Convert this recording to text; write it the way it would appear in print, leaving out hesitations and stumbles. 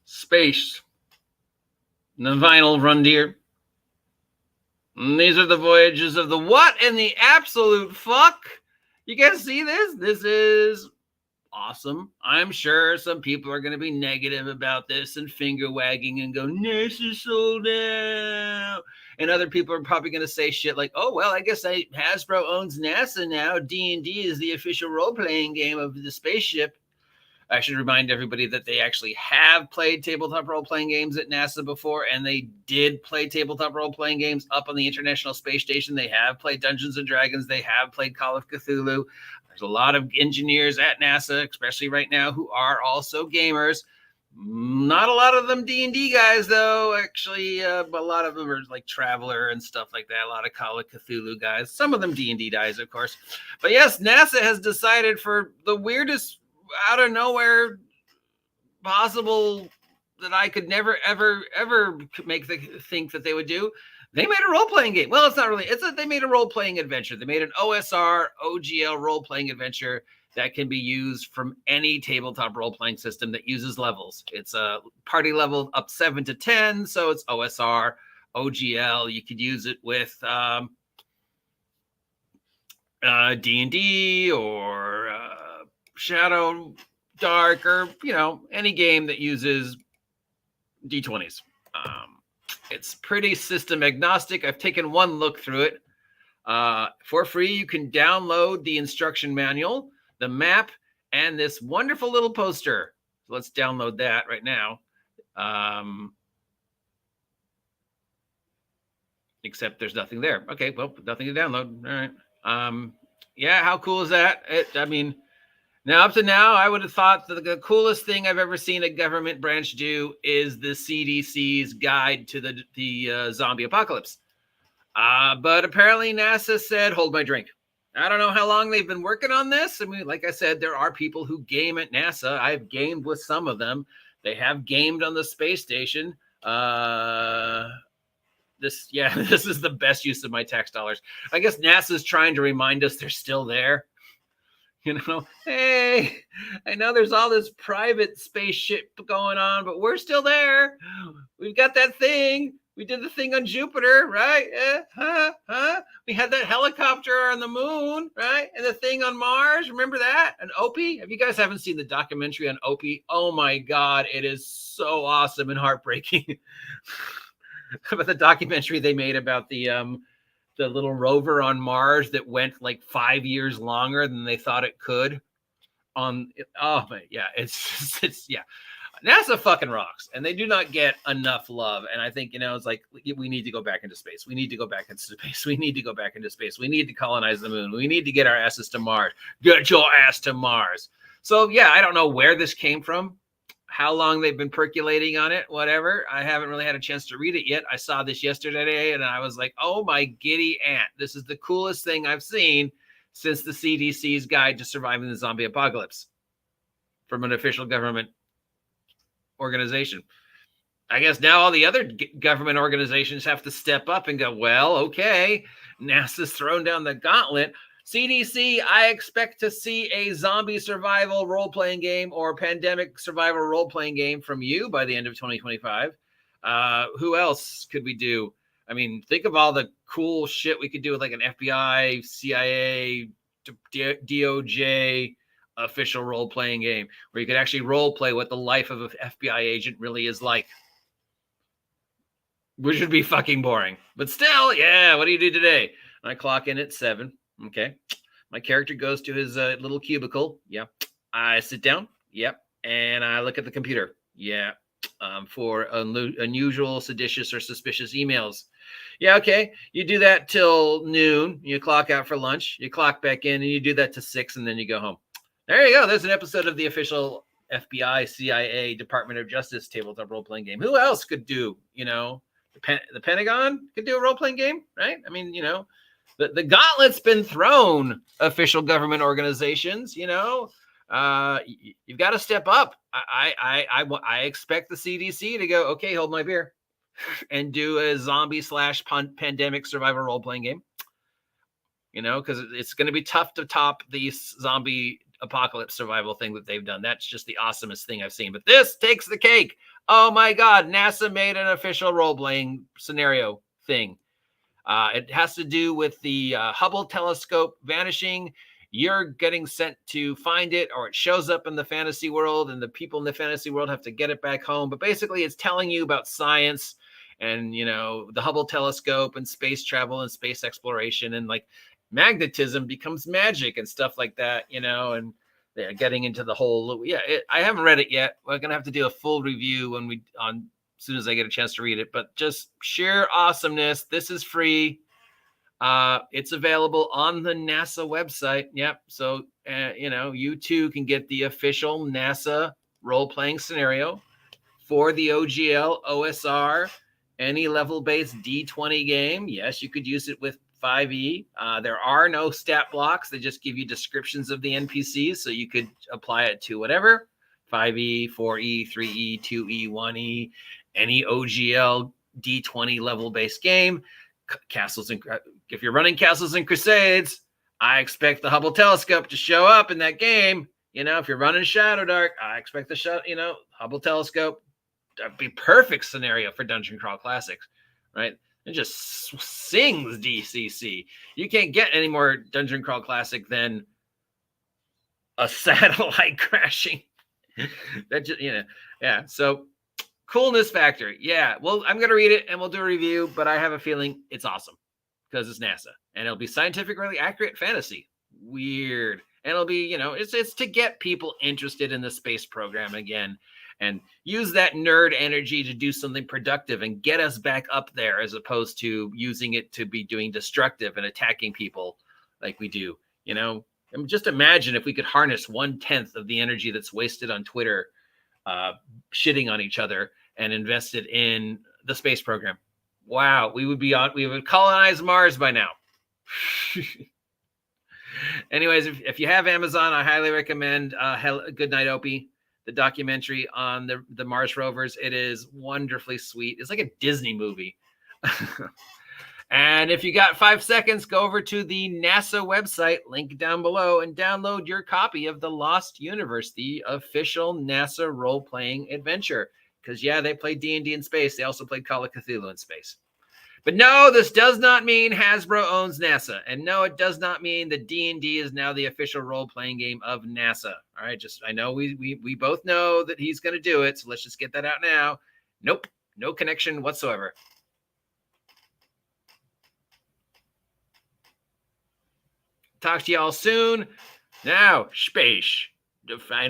Space. The vinyl reindeer. And these are the voyages of the what and the absolute fuck. You guys see this? This is awesome. I'm sure some people are going to be negative about this and finger wagging and go, NASA sold out. And other people are probably going to say shit like, oh, well, I guess Hasbro owns NASA now. D&D is the official role-playing game of the spaceship. I should remind everybody that they actually have played tabletop role-playing games at NASA before, and they did play tabletop role-playing games up on the International Space Station. They have played Dungeons & Dragons. They have played Call of Cthulhu. There's a lot of engineers at NASA, especially right now, who are also gamers. Not a lot of them D&D guys, though. Actually, a lot of them are like Traveler and stuff like that. A lot of Call of Cthulhu guys. Some of them D&D guys, of course. But yes, NASA has decided for the weirdest, out of nowhere possible that I could never, ever think that they would do. They made a role-playing game. Well, it's not really. They made a role-playing adventure. They made an OSR, OGL role-playing adventure that can be used from any tabletop role-playing system that uses levels. It's a party level up 7 to 10, so it's OSR, OGL. You could use it with D&D or Shadow Dark, or any game that uses D20s. It's pretty system agnostic. I've taken one look through it. For free, you can download the instruction manual, the map, and this wonderful little poster. So let's download that right now. Except there's nothing there. Okay, well, nothing to download. All right. Yeah, how cool is that? Now, up to now, I would have thought that the coolest thing I've ever seen a government branch do is the CDC's guide to the zombie apocalypse. But apparently NASA said, hold my drink. I don't know how long they've been working on this. I mean, like I said, there are people who game at NASA. I've gamed with some of them. They have gamed on the space station. This is the best use of my tax dollars. I guess NASA's trying to remind us they're still there. Hey, I know there's all this private spaceship going on, but we're still there. We've got that thing. We did the thing on Jupiter, right? We had that helicopter on the moon, right? And the thing on Mars. Remember that? And Opie? If you guys haven't seen the documentary on Opie, oh my God, it is so awesome and heartbreaking. About the documentary they made about the little rover on Mars that went like 5 years longer than they thought it could. NASA fucking rocks, and they do not get enough love. And I think, it's like, we need to go back into space. We need to go back into space. We need to go back into space. We need to colonize the moon. We need to get our asses to Mars. Get your ass to Mars. So yeah, I don't know where this came from, how long they've been percolating on it, whatever. I haven't really had a chance to read it yet. I saw this yesterday and I was like, oh my giddy aunt. This is the coolest thing I've seen since the CDC's guide to surviving the zombie apocalypse from an official government organization. I guess now all the other government organizations have to step up and go, well, okay, NASA's thrown down the gauntlet. CDC, I expect to see a zombie survival role-playing game or pandemic survival role-playing game from you by the end of 2025. Who else could we do? I mean, think of all the cool shit we could do with like an FBI, CIA, DOJ official role-playing game where you could actually role-play what the life of an FBI agent really is like. Which would be fucking boring. But still, yeah, what do you do today? I clock in at 7. Okay. My character goes to his little cubicle. Yeah. I sit down. Yep. And I look at the computer. Yeah. For unusual, seditious, or suspicious emails. Yeah. Okay. You do that till noon. You clock out for lunch. You clock back in and you do that to 6 and then you go home. There you go. There's an episode of the official FBI, CIA, Department of Justice tabletop role-playing game. Who else could do, the Pentagon could do a role-playing game, right? I mean, the gauntlet's been thrown, official government organizations, you've got to step up. I expect the CDC to go, okay, hold my beer and do a zombie / pandemic survival role-playing game, because it's going to be tough to top these zombie apocalypse survival thing that they've done. That's just the awesomest thing I've seen. But this takes the cake. Oh my God, NASA made an official role-playing scenario thing. It has to do with the Hubble telescope vanishing. You're getting sent to find it, or it shows up in the fantasy world, and the people in the fantasy world have to get it back home. But basically, it's telling you about science and, you know, the Hubble telescope and space travel and space exploration, and like magnetism becomes magic and stuff like that, you know, and they're getting into the whole. Yeah, I haven't read it yet. We're gonna have to do a full review when we on. As soon as I get a chance to read it, but just sheer awesomeness. This is free. It's available on the NASA website. Yep. So, you know, you too can get the official NASA role-playing scenario for the OGL, OSR, any level-based D20 game. Yes, you could use it with 5e. There are no stat blocks. They just give you descriptions of the NPCs, so you could apply it to whatever. 5e, 4e, 3e, 2e, 1e, any OGL D20 level-based game. Castles and if you're running Castles and Crusades, I expect the Hubble telescope to show up in that game. You know, if you're running Shadow Dark, I expect the Hubble telescope. That'd be perfect scenario for Dungeon Crawl Classics, right? It just sings DCC. You can't get any more Dungeon Crawl Classic than a satellite crashing. That just, you know, yeah. So coolness factor. Yeah. Well, I'm going to read it and we'll do a review, but I have a feeling it's awesome because it's NASA and it'll be scientifically accurate fantasy. Weird. And it'll be, you know, it's to get people interested in the space program again and use that nerd energy to do something productive and get us back up there, as opposed to using it to be doing destructive and attacking people like we do, you know. And just imagine if we could harness 1/10 of the energy that's wasted on Twitter shitting on each other and invested in the space program. Wow, we would colonize Mars by now. Anyways, if you have Amazon, I highly recommend Good Night Opie, the documentary on the Mars rovers. It is wonderfully sweet. It's like a Disney movie. And if you got 5 seconds, go over to the NASA website, link down below, and download your copy of the Lost Universe, the official NASA role-playing adventure. Because, yeah, they played D&D in space. They also played Call of Cthulhu in space. But no, this does not mean Hasbro owns NASA. And no, it does not mean that D&D is now the official role-playing game of NASA. All right, just I know we both know that he's going to do it, so let's just get that out now. Nope, no connection whatsoever. Talk to y'all soon. Now, space. Define